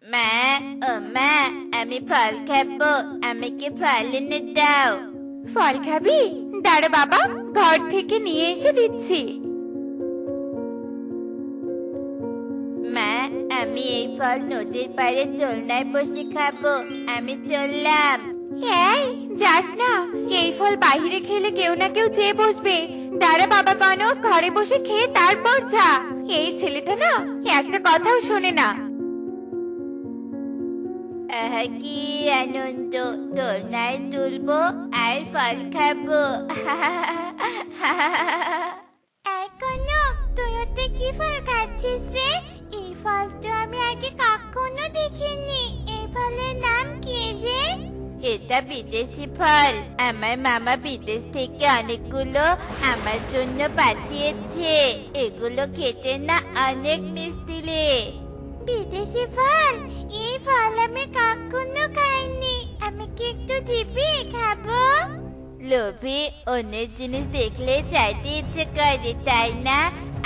মা, ও মা, আমি ফল খাবো, আমাকে ফল এনে দাও। ফল খাবি? দাঁড়া বাবা, ঘর থেকে নিয়ে এসে দিচ্ছি। মা, আমি এই ফল নদীর পাড়ে দোলনায় বসে খাবো, আমি চললাম। এই যাস না, এই ফল বাইরে খেলে কেউ না কেউ চেয়ে বসবে। দাঁড়া বাবা কনক, ঘরে বসে খেয়ে তারপর যা। এই ছেলেটা না একটা কথাও শোনে না। আহা, কি আনন্দ! দোলনায় দুলবো আর ফল খাবো। কনক, তুই ওতে কি ফল খাচ্ছিস রে? এই ফল তো আমি আগে কখনো দেখিনি। এই ফলের নাম কি রে? এটা বিদেশি ফল। আমার মামা বিদেশ থেকে অনেকগুলো আমার জন্য পাঠিয়েছে। এগুলো খেতে না অনেক মিষ্টি রে। বিদেশি ফল? এই ফল আমি কখনো খাইনি। আমাকে একটু দিবি, খাবো। লোভী, অন্যের জিনিস দেখলে চাইতে ইচ্ছে করে, তাই না?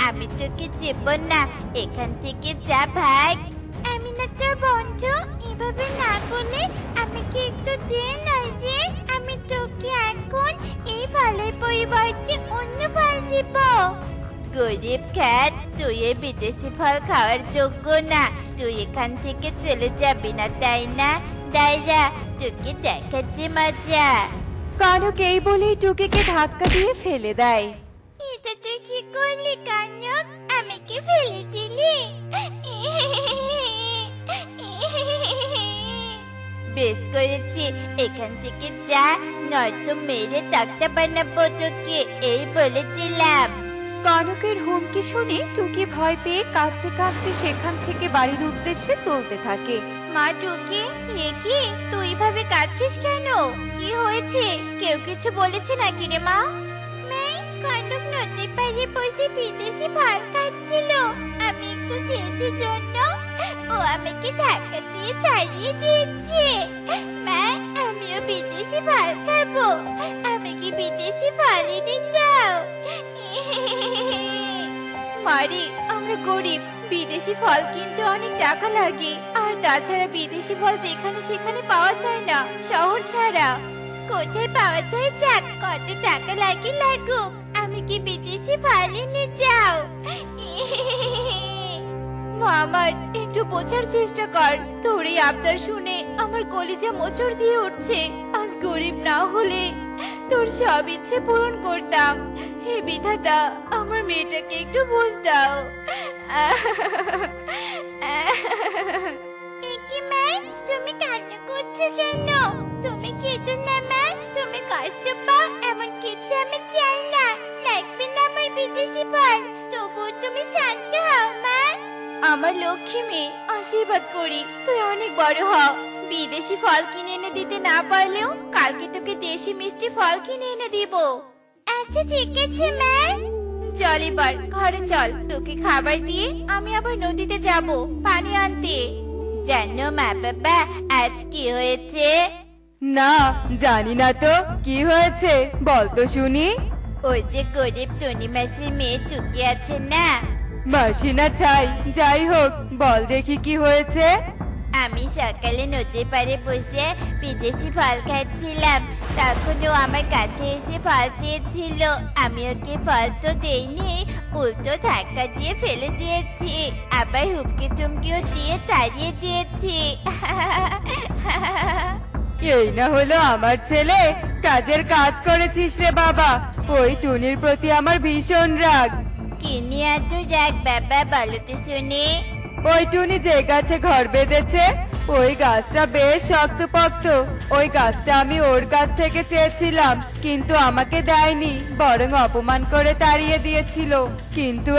আমি তোকে দেব না, এখান থেকে যা ভাগ। আমি না তোর বন্ধু, এভাবে না বলে আমাকে একটু দে না যে। আমি তোকে এখন এই ফলের পরিবর্তে অন্য ফল দিব। গরিব খ্যাত, তুই এই বিদেশি ফল খাওয়ার যোগ্য না। তুই এখান থেকে চলে যাবি না, তাই না? দাইরা, তোকে দেখাচ্ছি মজা। কনক এই বলেই টুকিকে ধাক্কা দিয়ে ফেলে দেয়। এটা তুই কি করলি কনক? আমাকে ফেলে দিলি? বেশ করেছি, এখান থেকে যা, নয়তো মেরে টাকটা বানাবো তোকে, এই বলেছিলাম। কনকের হুমকি শুনে টুকি ভয় পেয়ে কাঁদতে কাঁদতে সেখান থেকে বাড়ির উদ্দেশ্যে চলতে থাকে। মা টুকি, এ কি তুই এভাবে কাঁদছিস কেন? কি হয়েছে? কেউ কিছু বলেছে নাকি রে মা? কনক নদীর পাড়ে বসে বিদেশি ফল খাচ্ছিল। আমি একটু চেয়েছি জন্য ও আমাকে ধাক্কা দিয়ে তাড়িয়ে দিয়েছে। মা, আমিও বিদেশি ফল খাবো, আমাকে বিদেশি ফল এনে দাও। মারি, আমরা গরিব, বিদেশি ফল কিনতে অনেক টাকা লাগে। আর তাছাড়া বিদেশি ফল যেখানে সেখানে পাওয়া যায় না, শহর ছাড়া। কোথায় পাওয়া যায় যাক, কত টাকা লাগে লাগুক, আমি কি বিদেশি ফল এনে দাও। আমার একটু বোঝার চেষ্টা কর, তোর এই আবদার শুনে আমার কলিজা মোচড় দিয়ে উঠছে। আজ গরিব না হলে তোর সব ইচ্ছে পূরণ করতাম। হে বিধাতা, আমার মেয়েটাকে একটু বুঝ দাও। একি মা, তুমি কান্না করছো কেন? তুমি কেঁদো না মা, তুমি কষ্ট পাও এমন কিছু আমি চাই না। লাগবে না আমার বিদেশি ফল, তবুও তুমি শান্ত হও মা। আমার লক্ষ্মী মেয়ে, আশীর্বাদ করি তুই অনেক বড় হ। বিদেশি ফল কিনে এনে দিতে না পারলেও কালকে তোকে দেশি মিষ্টি ফল কিনে এনে দিব। আচ্ছা ঠিক আছে মা। চল এবার ঘরে চল, তোকে খাবার দিয়ে আমি আবার নদীতে যাব পানি আনতে। জানো মা বাবা, আজ কি হয়েছে? না, জানি না তো, কি হয়েছে বল তো শুনি। ওই যে গরিব টনি মাসির মেয়ে টুকি আছে না? মাসি না ছাই, যাই হোক বল দেখি কি হয়েছে। আমি সকালে নদীর পাড়ে বসে বিদেশি ফল খাচ্ছিলাম, তখন ও আমার কাছে এসে ফল চেয়েছিল। আমি ওকে ফল তো দেইনি, উল্টো ধাক্কা দিয়ে ফেলে দিয়েছি, আবার হুমকি টুমকিও দিয়ে তাড়িয়ে দিয়েছি। এই না হলো আমার ছেলে, কাজের কাজ করেছিস রে বাবা। ওই টুনির প্রতি আমার ভীষণ রাগ। কি নিয়ে এত রাগ বাবা, বলো তো শুনি। ওই টুনি যে গাছে ঘর বেঁধেছে, ওই গাছটা বেশ শক্তপোক্ত। ওই গাছটা আমি ওর কাছ থেকে চেয়েছিলাম, কিন্তু আমাকে দেয়নি, বরং অপমান করে তাড়িয়ে দিয়েছিল। কিন্তু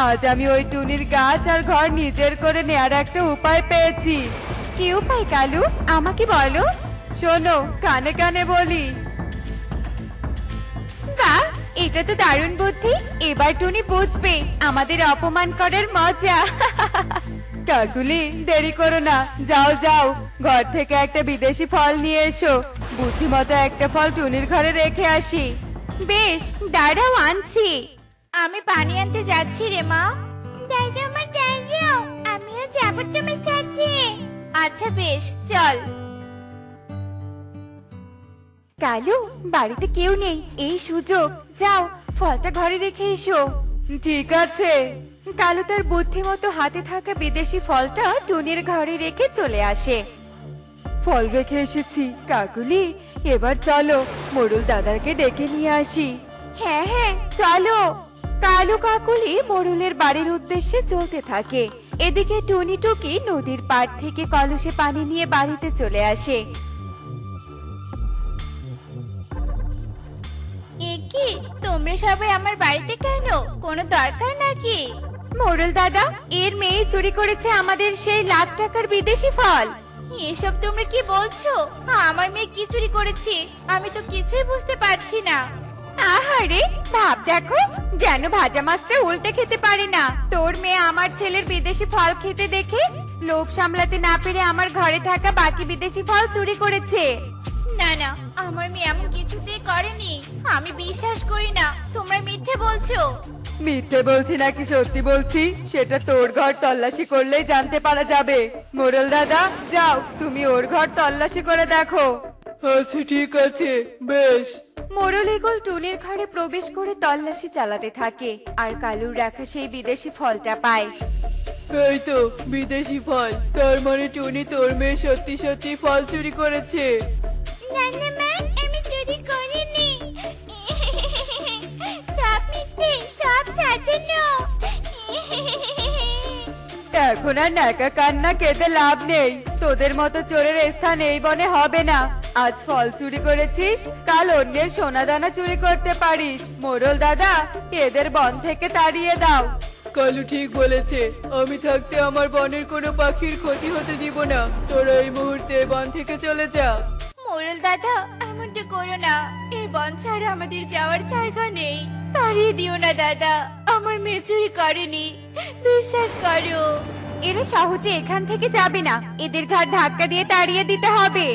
আজ আমি ওই টুনির গাছ আর ঘর নিজের করে নেয়ার একটা উপায় পেয়েছি। কি উপায় কালু, আমাকে বলো। শোনো, কানে কানে বলি। বাহ, এটা তো দারুণ বুদ্ধি। এবার টুনি বুঝবে আমাদের অপমান করার মজা। কাকুলি, দেরি করো না, যাও যাও, ঘর থেকে একটা বিদেশি ফল নিয়ে এসো। বুদ্ধিমতো একটা ফল টুনির ঘরে রেখে আসি। বেশ, দাঁড়াও আনছি। আমি পানি আনতে যাচ্ছি রে মা। দাঁড়াও মা, দাঁড়াও, আমিও যাবো তোমার সাথে। আচ্ছা বেশ, চল। কালু, বাড়িতে কেউ নেই, এই সুযোগ, যাও ফলটা ঘরে রেখে এসো। ঠিক আছে। কালু তার বুদ্ধি মতো হাতে থাকা বিদেশি ফলটা টুনির ঘরে রেখে চলে আসে। ফল রেখে এসেছি কাকুলি, এবার চলো মোড়ল দাদাকে ডেকে নিয়ে আসি। হ্যাঁ হ্যাঁ চলো। কালু কাকুলি মোড়লের বাড়ির উদ্দেশ্যে চলতে থাকে। এদিকে টুনি টুকি নদীর পাড় থেকে কলসে পানি নিয়ে বাড়িতে চলে আসে। এ কি, তোমরা সবাই আমার বাড়িতে কেন? কোনো দরকার নাকি? মোড়ল দাদা, এর মেয়ে চুরি করেছে আমাদের সেই লাখ টাকার বিদেশি ফল। এসব তোমরা কি বলছো? আমার মেয়ে কি চুরি করেছে? আমি তো কিছুই বুঝতে পারছি না। আহারে, ভাব দেখো, যেন ভাজা মাছটা উল্টে খেতে পারে না। তোর মেয়ে আমার ছেলের বিদেশি ফল খেতে দেখে লোভ সামলাতে না পেরে আমার ঘরে থাকা বাকি বিদেশি ফল চুরি করেছে। না না, আমার মেয়ে এমন কিছুতেই করেনি। আমি বিশ্বাস করি না, তোমরা মিথ্যে বলছো। মিথ্যে বলছি নাকি সত্যি বলছি সেটা তোর ঘর তল্লাশি করলেই জানতে পারা যাবে। মোড়ল দাদা, যাও তুমি ওর ঘর তল্লাশি করে দেখো। আচ্ছা ঠিক আছে, বেশ। মোড়ল ইগল টুনির ঘরে প্রবেশ করে তল্লাশি চালাতে থাকে আর কালুর রাখা সেই বিদেশি ফলটা পায়। এই তো বিদেশি ফল, তার মানে টুনি তোর মেয়ে সত্যি সত্যি ফল চুরি করেছে। না না মা, আমি চুরি করিনি। সব মিথ্যে, সব সাজানো। এখন আর ন্যাকা কান্না কেঁদে লাভ নেই। তোদের মতো চোরের স্থান এই বনে হবে না। আজ ফল চুরি করেছিস, কাল অন্যের সোনা দানা চুরি করতে পারিস। মোড়ল দাদা, এদের বন থেকে তাড়িয়ে দাও। কালু ঠিক বলেছে, আমি থাকতে আমার বনের কোনো পাখির ক্ষতি হতে দিব না। তোরা এই মুহূর্তে বন থেকে চলে যা। মোড়ল দাদা, এমনটা করো না। এই বন ছাড়া আমাদের যাওয়ার জায়গা নেই। তাড়িয়ে দিও না দাদা, আমার মেয়ে চুরি করেনি, বিশ্বাস করো। এরা সহজে এখান থেকে যাবে না, এদের ঘাট ধাক্কা দিয়ে তাড়িয়ে দিতে হবে।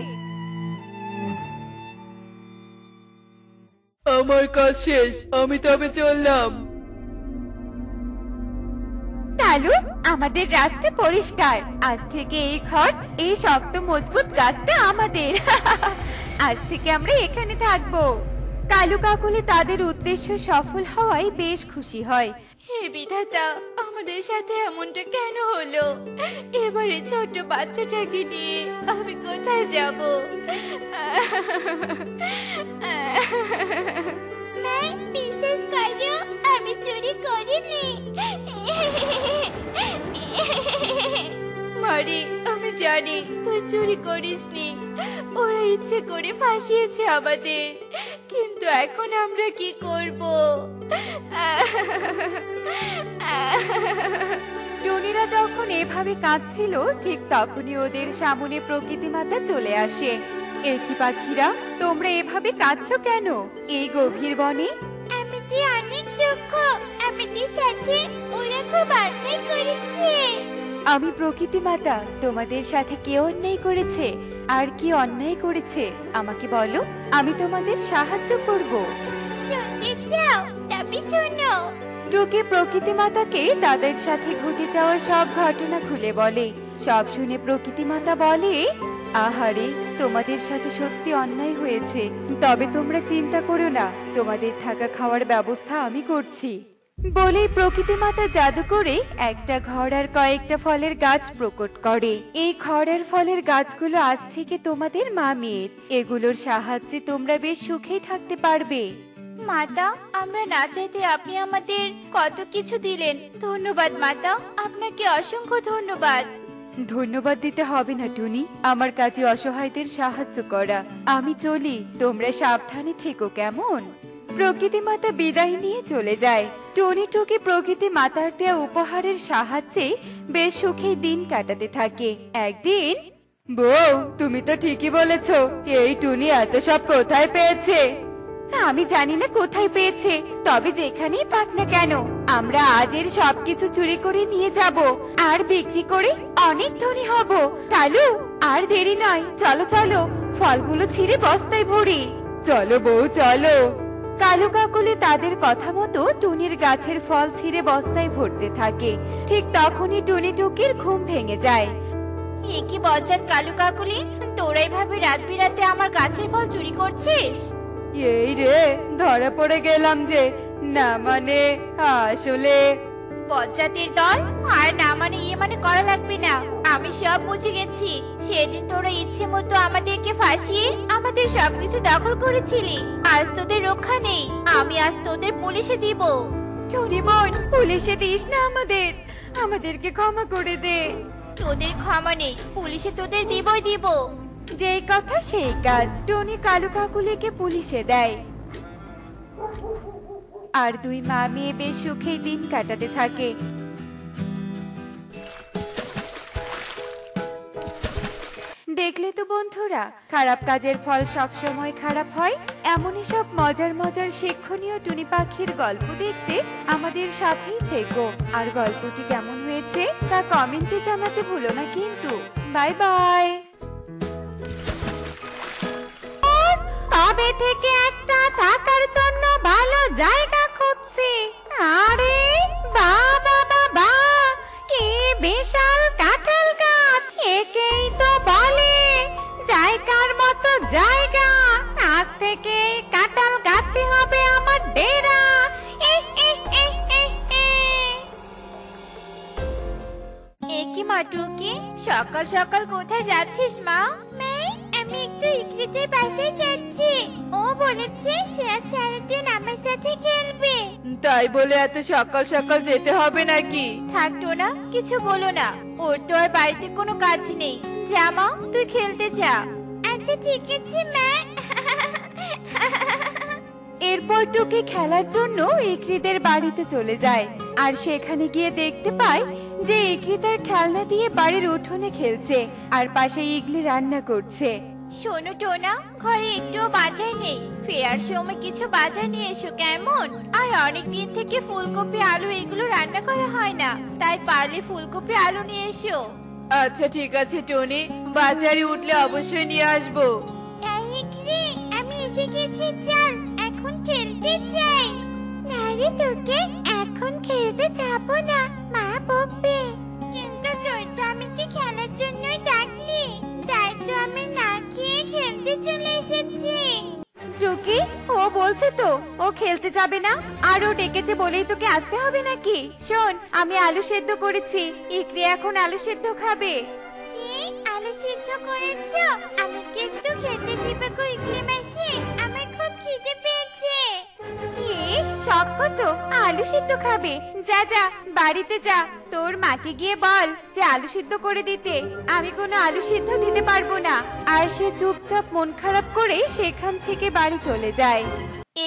আমার কাজ শেষ, আমি তবে চললাম। কালু, আমাদের রাস্তা পরিষ্কার। আজ থেকে এই ঘর, এই শক্ত মজবুত গাছটা আমাদের। আজ থেকে আমরা এখানে থাকবো। কালু কাকুলি তাদের উদ্দেশ্য সফল হওয়ায় বেশ খুশি হয়। হে বিধাতা, আমাদের সাথে এমনটা কেন হলো? এবারে ছোট বাচ্চাটাকে নিয়ে আমি কোথায় যাব? মা, বিশ্বাস করো, আমি চুরি করিনি। মারে, আমি জানি তুই চুরি করিসনি। ওরা ইচ্ছে করে ফাঁসিয়েছে আমাদের, কিন্তু এখন আমরা কি করব? টুনিরা যখন এভাবে কাঁদছিল ঠিক তখনই ওদের সামনে প্রকৃতি মাতা চলে আসে। একই পাখিরা, তোমরা এভাবে কাঁদছো কেন এই গভীর বনে? আমাদের অনেক দুঃখ, আমাদের সাথে ওরা খুব অন্যায় করেছে। আমি প্রকৃতি মাতা, তোমাদের সাথে কে অন্যায় করেছে আর কি অন্যায় করেছে আমাকে বলো, আমি তোমাদের সাহায্য করব। শুনতে চাও? তবে শোনো। টুকি প্রকৃতি মাতাকে তাদের সাথে ঘটে যাওয়া সব ঘটনা খুলে বলে। সব শুনে প্রকৃতি মাতা বলে, আহারে, তোমাদের সাথে সত্যি অন্যায় হয়েছে, তবে তোমরা চিন্তা করো না, তোমাদের থাকা খাওয়ার ব্যবস্থা আমি করছি। বলেই প্রকৃতি মাতা জাদু করে একটা ঘর আর কয়েকটা ফলের গাছ প্রকট করে। এই ঘর আর ফলের গাছগুলো আজ থেকে তোমাদের মা মেয়ের। এগুলোর সাহায্যে তোমরা বেশ সুখেই থাকতে পারবে। মাতা, আমরা না চাইতে আপনি আমাদের কত কিছু দিলেন। ধন্যবাদ মাতা, আপনাকে অসংখ্য ধন্যবাদ। ধন্যবাদ দিতে হবে না টুনি, আমার কাজে অসহায়দের সাহায্য করা। আমি চলি, তোমরা সাবধানে থেকো কেমন? প্রকৃতি মাতা বিদায় নিয়ে চলে যায়। টুনি টুকি প্রকৃতি মাতার দেয়া উপহারের সাহায্যে বেশ সুখে দিন কাটাতে থাকে। একদিন, বউ, তুমি তো ঠিকই বলেছো, এই টুনি এত সব কোথায় পেয়েছে? আমি জানি না কোথায় পেয়েছে, তবে যেখানেই পাক না কেন আমরা আজের সবকিছু চুরি করে নিয়ে যাব আর বিক্রি করে অনেক ধনী হব। কালু, আর দেরি নয়, চলো চলো, ফলগুলো ছিঁড়ে বস্তায় ভরি। চলো বউ, চলো। কালু কাকুলি তাদের কথা মতো টুনির গাছের ফল ছিঁড়ে বস্তায় ভরতে থাকে। ঠিক তখনই টুনি টুকির ঘুম ভেঙে যায়। এ কি বজ্জাত কালু কাকুলি, তোরা এইভাবে রাত বিরাতে আমার গাছের ফল চুরি করছিস? এই রে, ধরা পড়ে গেলাম যে। না মানে আসলে বজ্জাতের দল, আর না মানে ইয়ে মানে করা লাগবে না। আমি সব বুঝে গেছি। সেদিন তোরা ইচ্ছে মতো আমাদেরকে ফাঁসিয়ে আমাদের সবকিছু দখল করেছিলি। আজ তোদের রক্ষা নেই। আমি আজ তোদের পুলিশে দিব। টনি বোন, পুলিশে দিস না আমাদেরকে ক্ষমা করে দে। তোদের ক্ষমা নেই, পুলিশে তোদের দিবই দিব। যেই কথা সেই কাজ। টনি কালু কাকুলিকে পুলিশে দেয়। আর দুই মা মেয়ে বেশ সুখেই দিন কাটাতে থাকে। দেখলে তো বন্ধুরা, খারাপ কাজের ফল সবসময় খারাপ হয়। এমনই সব মজার মজার শিক্ষণীয় টুনি পাখির গল্প দেখতে আমাদের সাথেই থেকো। আর গল্পটি কেমন হয়েছে তা কমেন্টে জানাতে ভুলো না কিন্তু। Bye bye. তবে থেকে একটা থাকার জন্য ভালো জায়গা খুঁজছি। আরে বাবা বাবা, কি বিশাল কাঁঠাল গাছ! একেই তো বলে জায়গার মতো জায়গা। আজ থেকে কাঁঠাল গাছে হবে আমার ডেরা। এ কি মা টুকি, সকাল সকাল কোথায় যাচ্ছিস মা? আমি একটু ইকরিতের বাসায় যাচ্ছি। ও বলেছে সে আজ সারাদিন আমার সাথে খেলবে। তাই বলে এত সকাল সকাল যেতে হবে নাকি? থাকতো না, কিছু বলো না। ওর তো আর বাড়িতে কোনো কাজ নেই। যা মা, তুই খেলতে যা। আচ্ছা ঠিক আছে মা। এরপর টুকি খেলার জন্য ইকরিদের বাড়িতে চলে যায়। আর সেখানে গিয়ে দেখতে পায় যে ইকরি তার খেলনা দিয়ে বাড়ির উঠোনে খেলছে আর পাশে ইগলি রান্না করছে। শোনো টোনা, ঘরে একটুও বাজার নেই। ফেরার সময় কিছু বাজার নিয়ে এসো কেমন? আর অনেক দিন থেকে ফুলকপি আলু এগুলো রান্না করা হয় না, তাই পারলে ফুলকপি আলু নিয়ে এসো। আচ্ছা ঠিক আছে টনি, বাজারে উঠলে অবশ্যই নিয়ে আসবো। ইকরি, আমি এসে গেছি, চল এখন খেলতে যাই। না রে তোকে, এখন খেলতে যাবো না, মা বকবে। কিন্তু তুই তো আমাকে খেলার জন্যই ডাকলি, তাই তো আমি না খেয়ে খেলতে চলে এসেছি। টুকি, ও বলছে তো ও খেলতে যাবে না, আর ও ডেকেছে বলেই তোকে আসতে হবে নাকি? শোন, আমি আলু সেদ্ধ করেছি, ইকরি এখন আলু সেদ্ধ খাবে। কি আলু সিদ্ধ করেছো? আমি কি একটু খেতে দিবে গো ইকলি মাসি? আমার খুব খিদে পেয়েছে। ইস, শখ কত, আলু সিদ্ধ খাবে। যা যা, বাড়িতে যা, তোর মাকে গিয়ে বল যে আলু সিদ্ধ করে দিতে। আমি কোনো আলু সিদ্ধ দিতে পারবো না। আর সে চুপচাপ মন খারাপ করে সেখান থেকে বাড়ি চলে যায়।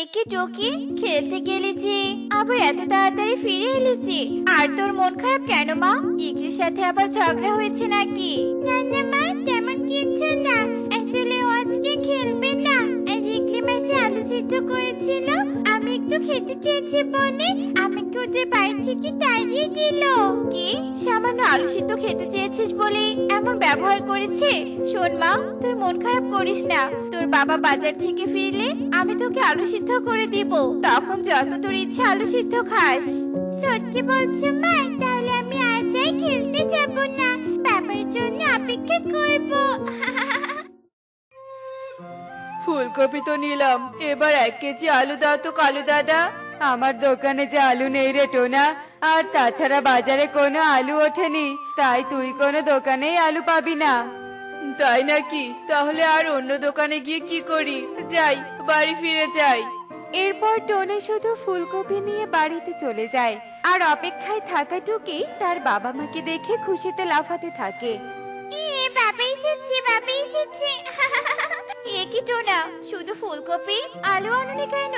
একে টুকি, খেলতে গেলি যে আবার এত তাড়াতাড়ি ফিরে এলেছি। আর তোর মন খারাপ কেন মা? ইকরির সাথে আবার ঝগড়া হয়েছে নাকি? না না মা, তেমন কিছু না। আসলে ও আজকে খেলবে না। আজ ইকরি মাসে আলু সিদ্ধ করেছিল, আমি একটু খেতে চেয়েছি বলে আমাকে ওদের বাড়ি থেকে তাড়িয়ে দিল। কি, সামান্য আলু সিদ্ধ খেতে চেয়েছিস বলে এমন ব্যবহার করেছে? শোন মা, তুই মন খারাপ করিস না। তোর বাবা বাজার থেকে ফিরলে আমি তোকে আলু সিদ্ধ করে দিব, তখন যত তোর ইচ্ছা আলু সিদ্ধ খাস। সত্যি বলছো মা? তাহলে আমি আজ আর খেলতে যাব না, বাবার জন্য অপেক্ষা করব। ফুলকপি তো নিলাম, এবার 1 কেজি আলু দাও তো কালু দাদা। আমার দোকানে যে আলু নেই রে টোনা, আর তাছাড়া বাজারে কোনো আলু ওঠেনি, তাই তুই কোনো দোকানেই আলু পাবি না। তাই নাকি? তাহলে আর অন্য দোকানে গিয়ে কি করি? যাই, বাড়ি ফিরে যাই। এরপর টনি শুধু ফুলকপি নিয়ে বাড়িতে চলে যায়। আর অপেক্ষায় থাকা টুকি তার বাবা মাকে দেখে খুশিতে লাফাতে থাকে। বাবা এসেছে, বাবা এসেছে। এ কি টোনা, শুধু ফুলকপি আলু আনুনি কেন?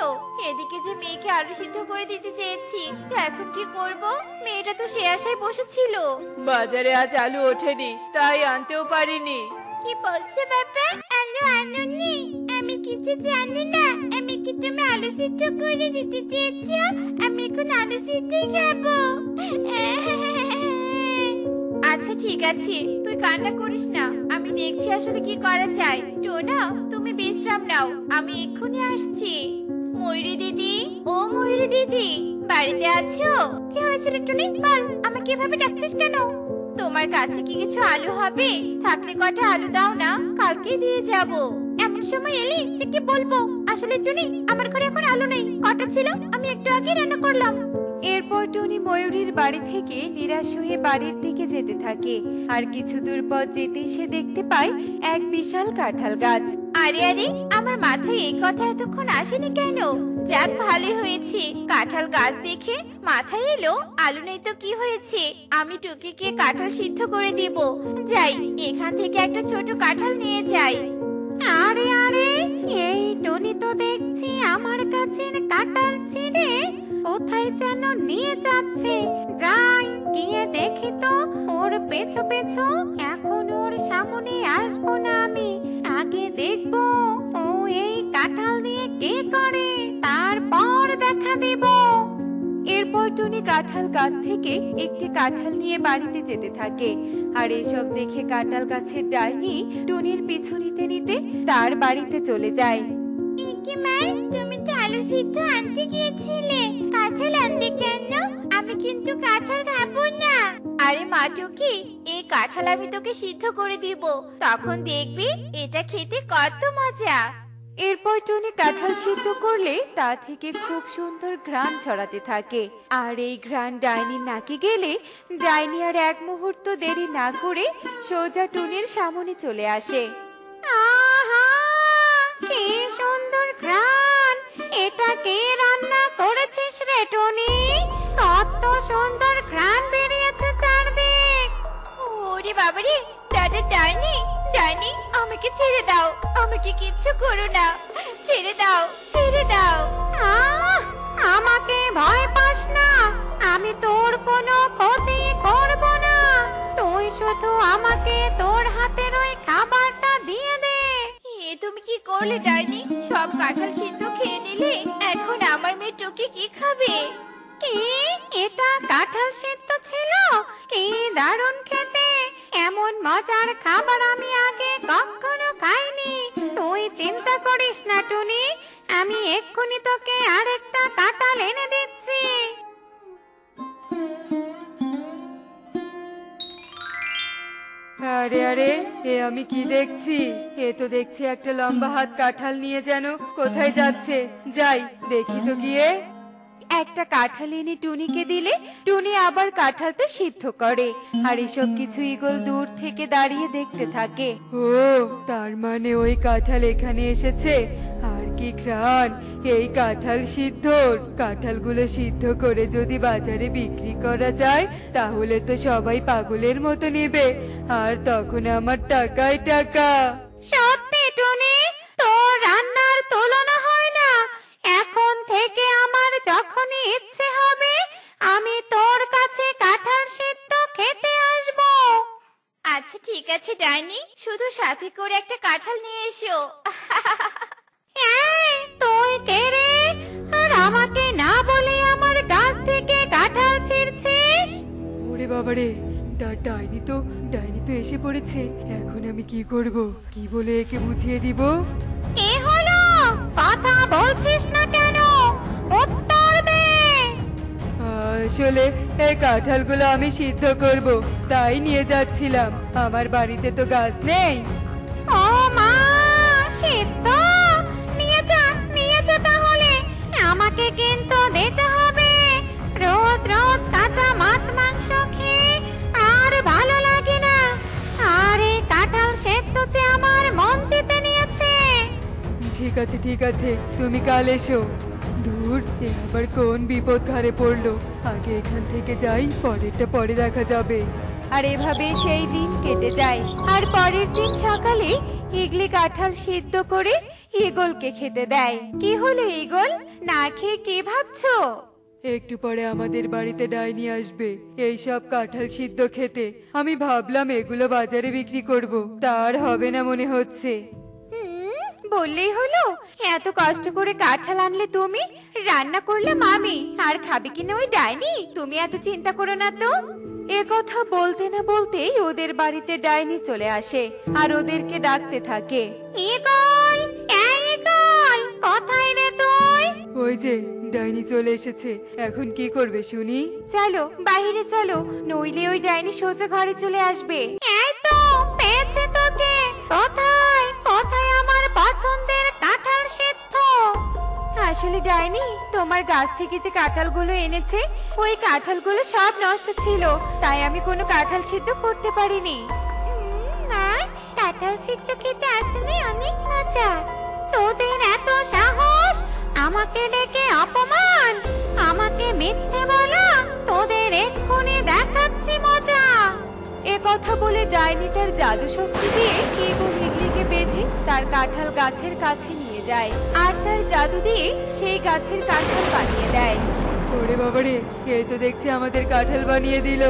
এদিকে যে মেয়েকে আলু সিদ্ধ করে দিতে চেয়েছি, এখন কি করব? মেয়েটা তো সে আশায় বসেছিল। বাজারে আজ আলু ওঠেনি, তাই আনতেও পারিনি। কি বলছো বাবা? আলু আনুনি? আমি কিছু জানি না। আমি কি তুমি আলু সিদ্ধ করে দিতে চেয়েছো? আমি এখন আলু সিদ্ধই খাবো। আচ্ছা ঠিক আছে, তুই কান্না করিস না, আমি দেখছি আসলে কি করা যায়। টোনা, তুমি বিশ্রাম নাও, আমি এক্ষুনি আসছি। ময়ূরী দিদি, ও ময়ূরী দিদি, বাড়িতে আছো? কি হয়েছিল টুনি, বল, আমাকে এভাবে ডাকছিস কেন? তোমার কাছে কি কিছু আলু হবে? থাকলে কটা আলু দাও না, কালকে দিয়ে যাব। এমন সময় এলি যে কি বলবো। আসলে টুনি, আমার ঘরে এখন আলু নেই, কটা ছিল আমি একটু আগে রান্না করলাম। এরপর টুনি ময়ূরীর বাড়ি থেকে নিরাশ হয়ে বাড়ির দিকে যেতে থাকে। আর কিছু দূর পথ যেতেই সে দেখতে পায় এক বিশাল কাঁঠাল গাছ। আরে আরে, আমার মাথায় এই কথা এতক্ষণ আসেনি কেন? যাক, ভালোই হয়েছে কাঁঠাল গাছ দেখে মাথায় এলো। আলু নেই তো কি হয়েছে, আমি টুকিকে কাঁঠাল সিদ্ধ করে দিব। যাই, এখান থেকে একটা ছোট কাঁঠাল নিয়ে যাই। আরে আরে, এই টনি তো দেখছি আমার কাছের কাঁঠাল ছিঁড়ে কোথায় যেন নিয়ে যাচ্ছে। যাই গিয়ে দেখি তো ওর পেছু পেছু। এখন ওর সামনে আসবো না আমি, আগে দেখবো ও এই কাঁঠাল দিয়ে কি করে, তারপর দেখা দেব। এরপর টুনি কাঁঠাল গাছ থেকে একটি কাঁঠাল নিয়ে বাড়িতে যেতে থাকে। আর এসব দেখে কাঁঠাল গাছের ডাইনি টুনির পিছু নিতে নিতে তার বাড়িতে চলে যায়। কি মা, তুমি তো আলু সিদ্ধ আনতে গিয়েছিলে, কাঁঠাল আনতে কেন? আমি কিন্তু কাঁঠাল খাবো না। আরে মা টুকি, এই কাঁঠাল আমি তোকে সিদ্ধ করে দিব, তখন দেখবি এটা খেতে কত মজা। এরপর টুনি কাঁঠাল সিদ্ধ করলে তা থেকে খুব সুন্দর ঘ্রাণ ছড়াতে থাকে। আর এই ঘ্রাণ ডাইনির নাকে গেলে ডাইনি আর এক মুহূর্ত দেরি না করে সোজা টুনির সামনে চলে আসে। আহা, কি সুন্দর ঘ্রাণ! এটা কে রান্না করেছিস রে টনি? কত সুন্দর ঘ্রাণ বেরিয়েছে চারদিক। ওরে বাবারে, দাদা ডাইনি, ডাইনি আমাকে ছেড়ে দাও, আমাকে কিচ্ছু করো না, ছেড়ে দাও, ছেড়ে দাও। আহ, আমাকে ভয় পাস না, আমি তোর কোনো ক্ষতি করব না। তুই শুধু আমাকে তোর হাতের ওই খাবারটা দিয়ে দে। এ তুমি কি করলে ডাইনি? সব কাঁঠাল সিদ্ধ খেয়ে নিলে, এখন আমার মেয়ে টুকি কি খাবে? কি, এটা কাঁঠাল সিদ্ধ ছিল? কি দারুণ খেতে! এমন মজার খাবার আমি আগে কখনো খাইনি। তুই চিন্তা করিস না টুনি, আমি এক্ষুনি তোকে আরেকটা কাঁঠাল এনে দিচ্ছি। আরে আরে, এ আমি কি দেখছি? এ তো দেখছি একটা লম্বা হাত কাঁঠাল নিয়ে যেন কোথায় যাচ্ছে। যাই দেখি তো গিয়ে। একটা কাঁঠাল এনে টুনিকে দিলে টুনি আবার কাঁঠালটা সিদ্ধ করে। আর এসব কিছু ঈগল দূর থেকে দাঁড়িয়ে দেখতে থাকে। ও, তার মানে ওই কাঁঠাল এখানে এসেছে। আর কি ঘ্রাণ এই কাঁঠাল সিদ্ধর! কাঁঠালগুলো সিদ্ধ করে যদি বাজারে বিক্রি করা যায়, তাহলে তো সবাই পাগলের মতো নেবে। আর তখন আমার টাকাই টাকা। সত্যি টুনি, তোর রান্নার তুলনা হয় না। এখন থেকে আমার যখনই ইচ্ছে হবে, আমি তোর কাছে কাঁঠাল সিদ্ধ খেতে আসবো। আচ্ছা ঠিক আছে ডাইনি, শুধু সাথে করে একটা কাঁঠাল নিয়ে এসো। এই, তুই কে রে? আর আমাকে না বলে আমার গাছ থেকে কাঁঠাল ছিঁড়ছিস? ওরে বাবারে, ডাইনি তো এসে পড়েছে। এখন আমি কি করব? কি বলে একে বুঝিয়ে দিব? কি হলো? কথা বলছিস না কেন? উত্তর দে। আসলে এই কাঁঠালগুলো আমি সিদ্ধ করব, তাই নিয়ে যাচ্ছিলাম। আমার বাড়িতে তো গাছ নেই। ও মা, সিদ্ধ? নিয়ে যা তাহলে। আমাকে কিন্তু দিতে হবে। রোজ রোজ কাঁচা মাছ মাংস খেয়ে আর ভালো লাগে না। আর এই কাঁঠাল সেদ্ধ যে আমার মন জিতে নিয়েছে। ঠিক আছে, তুমি কাল এসো। দূর, এ আবার কোন বিপদ ঘাড়ে পড়লো। আগে এখান থেকে যাই, পরেরটা পরে দেখা যাবে। আর এভাবে সেই দিন কেটে যায়। আর পরের দিন সকালে ইগলি কাঁঠাল সিদ্ধ করে ঈগলকে খেতে দেয়। কি হলো ঈগল, না খেয়ে কি ভাবছো? একটু পরে আমাদের বাড়িতে ডাইনি আসবে এই সব কাঁঠাল সিদ্ধ খেতে। আমি ভাবলাম এগুলো বাজারে বিক্রি করব, তার হবে না মনে হচ্ছে। বললেই হলো, এত কষ্ট করে কাঁঠাল আনলে তুমি, রান্না করলাম আমি, আর খাবে কিনা ওই ডাইনি। তুমি এত চিন্তা করো না তো। এ কথা বলতে না বলতেই ওদের বাড়িতে ডাইনি চলে আসে আর ওদেরকে ডাকতে থাকে। ঈগল, এই ঈগল, কোথায় রে তুই? ওই যে ডাইনি চলে এসেছে, এখন কি করবে শুনি? চলো বাইরে চলো, নইলে ওই ডাইনি সোজা ঘরে চলে আসবে। এই তো পেয়েছে তোকে। কোথায় কোথায় আমার পছন্দের কাঁঠাল সিদ্ধ? আসলে ডাইনি তোমার গাছ থেকে যে কাঁঠালগুলো এনেছে, ওই কাঁঠালগুলো সব নষ্ট ছিল, তাই আমি কোনো কাঁঠাল সিদ্ধ করতে পারিনি। মা, কাঁঠাল সিদ্ধ খেতে আসলে অনেক মজা। তোদের এত সাহস আমাকে ডেকে অপমান, আমাকে মিথ্যে বলা, তোদের এক্ষুনি দেখাচ্ছি মজা। এ কথা বলে ডাইনি তার জাদু শক্তি দিয়ে কেবল হিগলিকে বেঁধে তার কাঁঠাল গাছের কাছে নিয়ে যায়, আর তার জাদু দিয়ে সেই গাছের কাঁঠাল বানিয়ে দেয়। ওরে বাবারে, এই তো দেখছি আমাদের কাঁঠাল বানিয়ে দিল।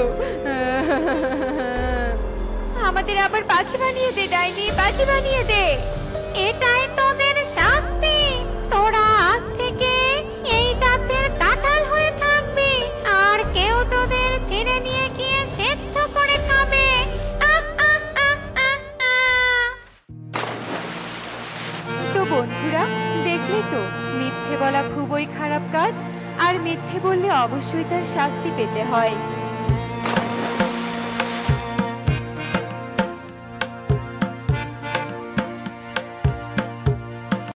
আমাদের আবার পাখি বানিয়ে দে ডাইনি, পাখি বানিয়ে দে। এটাই তোদের শাস্তি। তোরা আজ থেকে এই গাছের কাঁঠাল হয়ে থাকবি, আর কেউ তোদের ছিঁড়ে নিয়ে গিয়ে সেদ্ধ করে খাবে। আহ, আহ, আহ, আহ, আহ। তো বন্ধুরা, দেখলে তো মিথ্যে বলা খুবই খারাপ কাজ, আর মিথ্যে বললে অবশ্যই তার শাস্তি পেতে হয়।